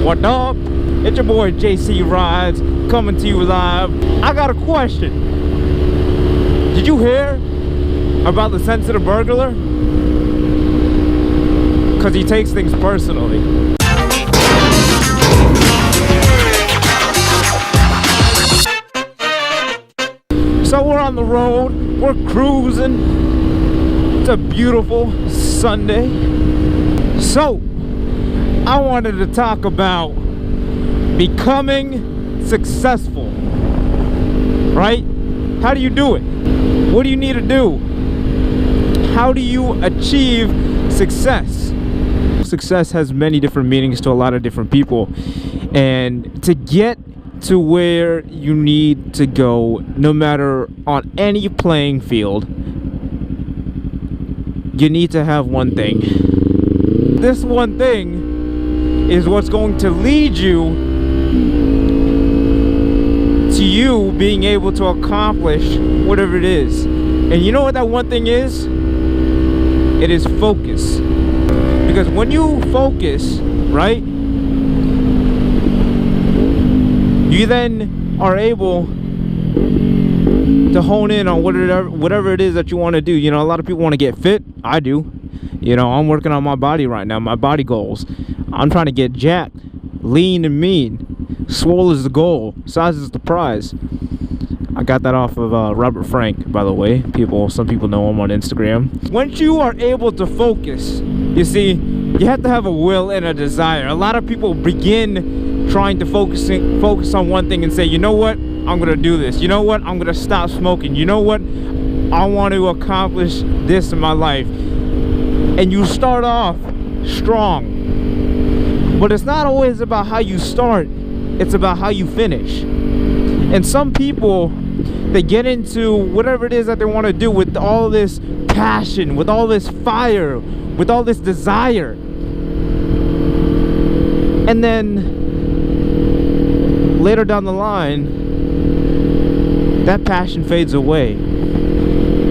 What up? It's your boy JC Rides coming to you live. I got a question. Did you hear about the sensitive burglar? Because he takes things personally. So we're on the road, we're cruising. It's a beautiful Sunday. So I wanted to talk about becoming successful, right? How do you do it? What do you need to do? How do you achieve success? Success has many different meanings to a lot of different people, and to get to where you need to go, no matter on any playing field, you need to have one thing. This one thing is what's going to lead you to you being able to accomplish whatever it is. And you know what that one thing is? It is focus. Because when you focus, right, you then are able to hone in on whatever it is that you want to do. You know, a lot of people want to get fit. I do. You know, I'm working on my body right now, my body goals. I'm trying to get jacked, lean and mean. Swole is the goal, size is the prize. I got that off of Robert Frank, by the way. Some people know him on Instagram. Once you are able to focus, you see, you have to have a will and a desire. A lot of people begin trying to focus on one thing and say, you know what, I'm gonna do this. You know what, I'm gonna stop smoking. You know what, I want to accomplish this in my life. And you start off strong, but it's not always about how you start, it's about how you finish. And some people, they get into whatever it is that they want to do with all this passion, with all this fire, with all this desire, and then later down the line, that passion fades away.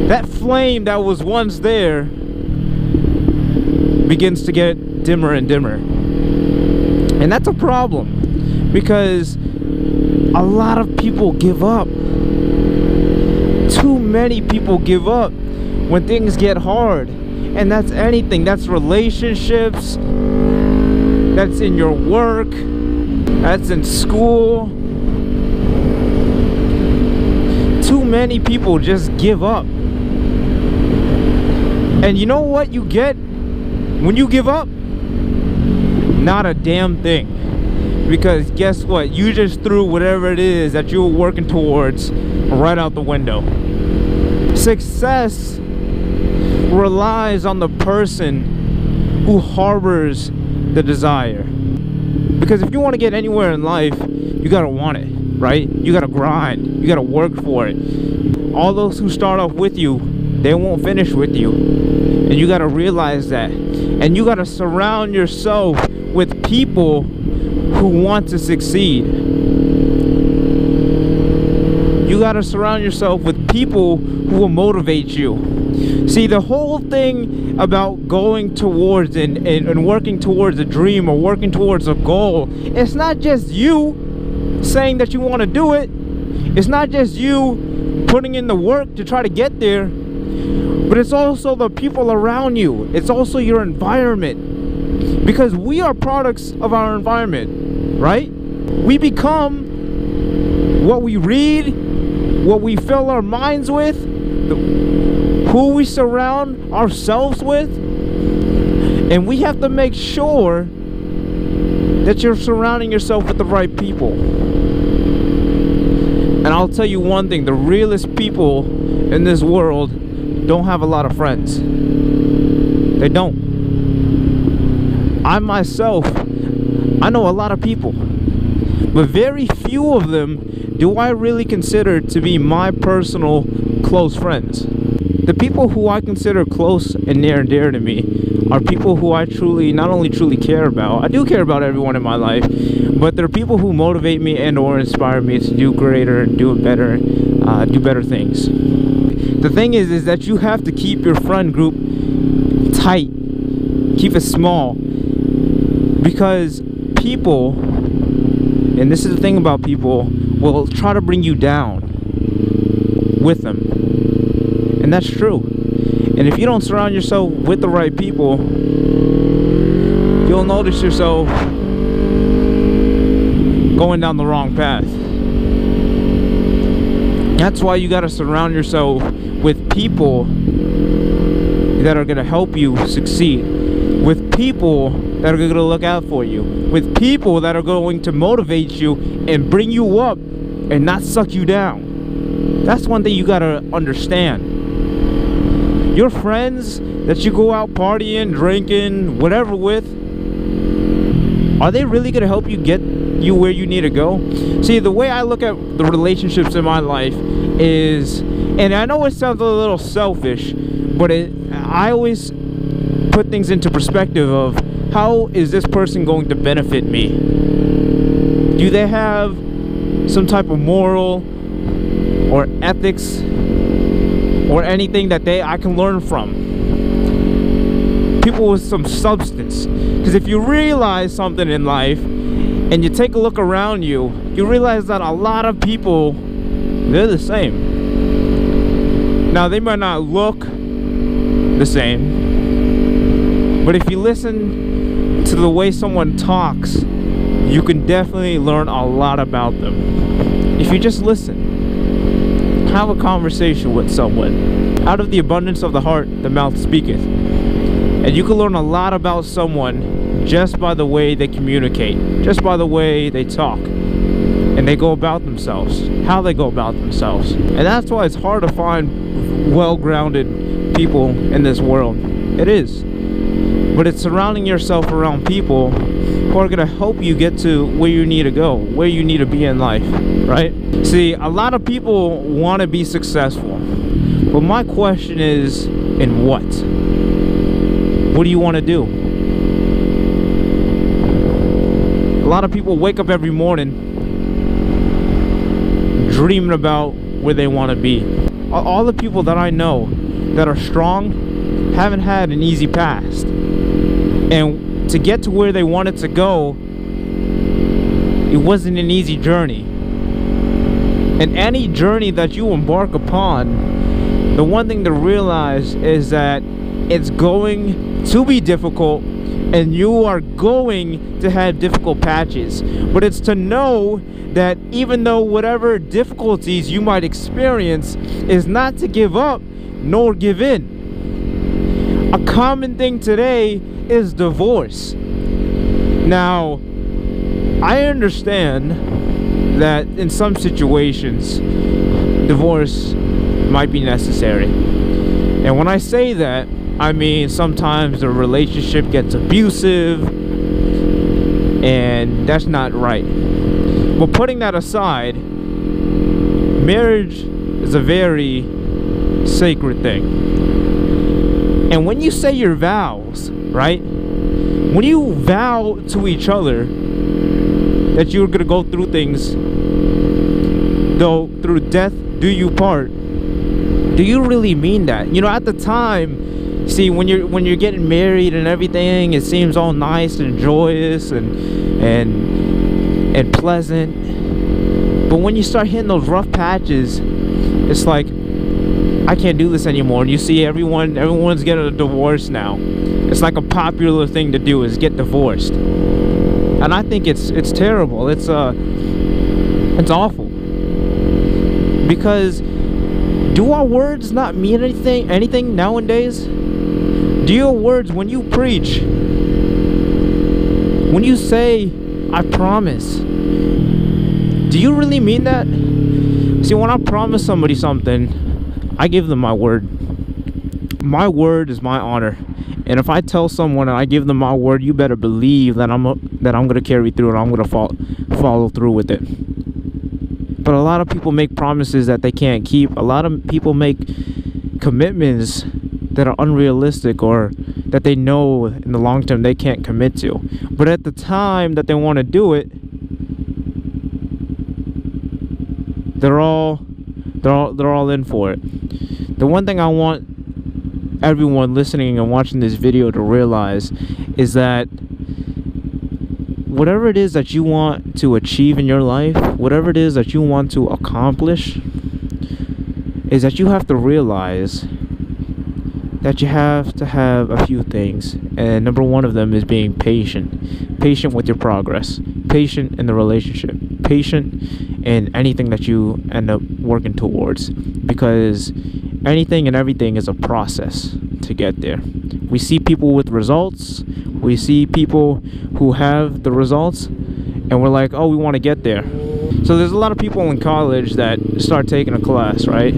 That flame that was once there begins to get dimmer and dimmer. And that's a problem, because a lot of people give up. Too many people give up when things get hard. And that's anything. That's relationships, that's in your work, that's in school. Too many people just give up. And you know what you get when you give up? Not a damn thing. Because guess what? You just threw whatever it is that you were working towards right out the window. Success relies on the person who harbors the desire. Because if you want to get anywhere in life, you gotta want it, right? You gotta grind, you gotta work for it. All those who start off with you, they won't finish with you. And you gotta realize that. And you gotta surround yourself with people who want to succeed. You gotta surround yourself with people who will motivate you. See, the whole thing about going towards and working towards a dream or working towards a goal, it's not just you saying that you want to do it. It's not just you putting in the work to try to get there, but it's also the people around you. It's also your environment, because we are products of our environment, right? We become what we read, what we fill our minds with, who we surround ourselves with. And we have to make sure that you're surrounding yourself with the right people. And I'll tell you one thing, the realest people in this world don't have a lot of friends. They don't. I myself, I know a lot of people, but very few of them do I really consider to be my personal close friends. The people who I consider close and near and dear to me are people who I not only truly care about. I do care about everyone in my life, but they're people who motivate me and or inspire me to do greater, do better things. The thing is that you have to keep your friend group tight, keep it small, because people, and this is the thing about people, will try to bring you down with them. And that's true. And if you don't surround yourself with the right people, you'll notice yourself going down the wrong path. That's why you got to surround yourself with people that are going to help you succeed, with people that are going to look out for you, with people that are going to motivate you and bring you up and not suck you down. That's one thing you got to understand. Your friends that you go out partying, drinking, whatever with, are they really going to help you get you where you need to go? See, the way I look at the relationships in my life is, and I know it sounds a little selfish, but I always put things into perspective of, how is this person going to benefit me? Do they have some type of moral or ethics or anything that I can learn from? People with some substance. Because if you realize something in life and you take a look around you, you realize that a lot of people, they're the same. Now, they might not look the same, but if you listen to the way someone talks, you can definitely learn a lot about them. If you just listen, have a conversation with someone. Out of the abundance of the heart, the mouth speaketh. And you can learn a lot about someone just by the way they communicate, just by the way they talk, and they go about themselves, how they go about themselves. And that's why it's hard to find well-grounded people in this world. It is. But it's surrounding yourself around people who are going to help you get to where you need to go, where you need to be in life, right? See, a lot of people want to be successful, but my question is, in what? What do you want to do? A lot of people wake up every morning dreaming about where they want to be. All the people that I know that are strong haven't had an easy past. And to get to where they wanted to go, it wasn't an easy journey. And any journey that you embark upon, the one thing to realize is that it's going to be difficult, and you are going to have difficult patches. But it's to know that even though whatever difficulties you might experience, is not to give up nor give in. A common thing today is divorce. Now, I understand that in some situations divorce might be necessary, and when I say that, I mean sometimes the relationship gets abusive, and that's not right. But putting that aside, marriage is a very sacred thing. And when you say your vows, right? When you vow to each other that you're going to go through things, though through death do you part, do you really mean that? You know, at the time, see, when you're getting married and everything, it seems all nice and joyous and pleasant. But when you start hitting those rough patches, it's like, I can't do this anymore. And you see everyone's getting a divorce now. It's like a popular thing to do is get divorced. And I think it's terrible. It's awful. Because do our words not mean anything nowadays? Do your words, when you preach, when you say, I promise, do you really mean that? See, when I promise somebody something, I give them my word. My word is my honor. And if I tell someone and I give them my word, you better believe that I'm going to carry through and I'm going to follow through with it. But a lot of people make promises that they can't keep. A lot of people make commitments that are unrealistic or that they know in the long term they can't commit to. But at the time that they want to do it, they're all in for it. The one thing I want everyone listening and watching this video to realize is that whatever it is that you want to achieve in your life, whatever it is that you want to accomplish, is that you have to realize that you have to have a few things. And number one of them is being patient. Patient with your progress. Patient in the relationship. Patient in anything that you end up working towards. Because anything and everything is a process to get there. We see people with results. We see people who have the results. And we're like, oh, we want to get there. So there's a lot of people in college that start taking a class, right?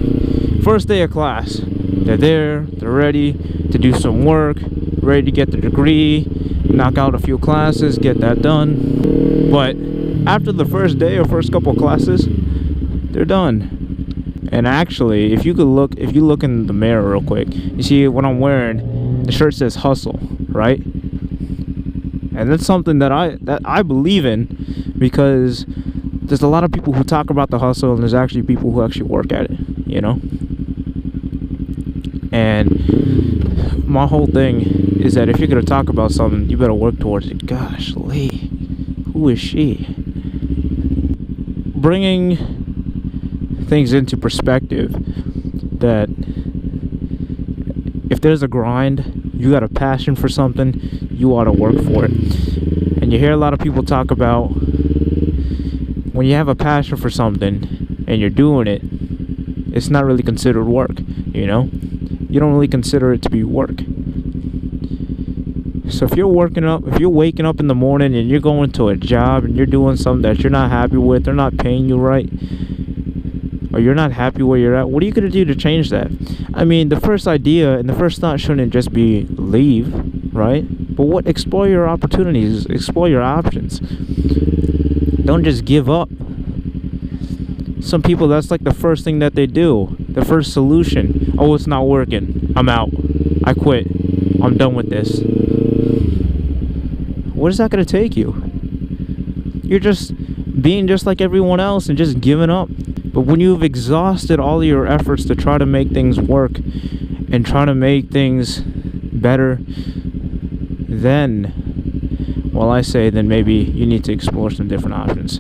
First day of class. They're there, they're ready to do some work, ready to get the degree, knock out a few classes, get that done. But after the first day or first couple of classes, they're done. And actually, if you look in the mirror real quick, you see what I'm wearing, the shirt says hustle, right? And that's something that I believe in, because there's a lot of people who talk about the hustle, and there's actually people who actually work at it, you know? And my whole thing is that if you're going to talk about something, you better work towards it. Gosh, Lee, who is she? Bringing things into perspective, that if there's a grind, you got a passion for something, you ought to work for it. And you hear a lot of people talk about when you have a passion for something and you're doing it, it's not really considered work, you know? You don't really consider it to be work. So if you're waking up in the morning and you're going to a job and you're doing something that you're not happy with, they're not paying you right, or you're not happy where you're at, what are you going to do to change that? I mean, the first idea and the first thought shouldn't just be leave, right? But explore your opportunities, explore your options. Don't just give up. Some people, that's like the first thing that they do. The first solution. Oh, it's not working. I'm out. I quit. I'm done with this. What is that going to take you? You're just being just like everyone else and just giving up. But when you've exhausted all your efforts to try to make things work and try to make things better, then, well, I say then maybe you need to explore some different options.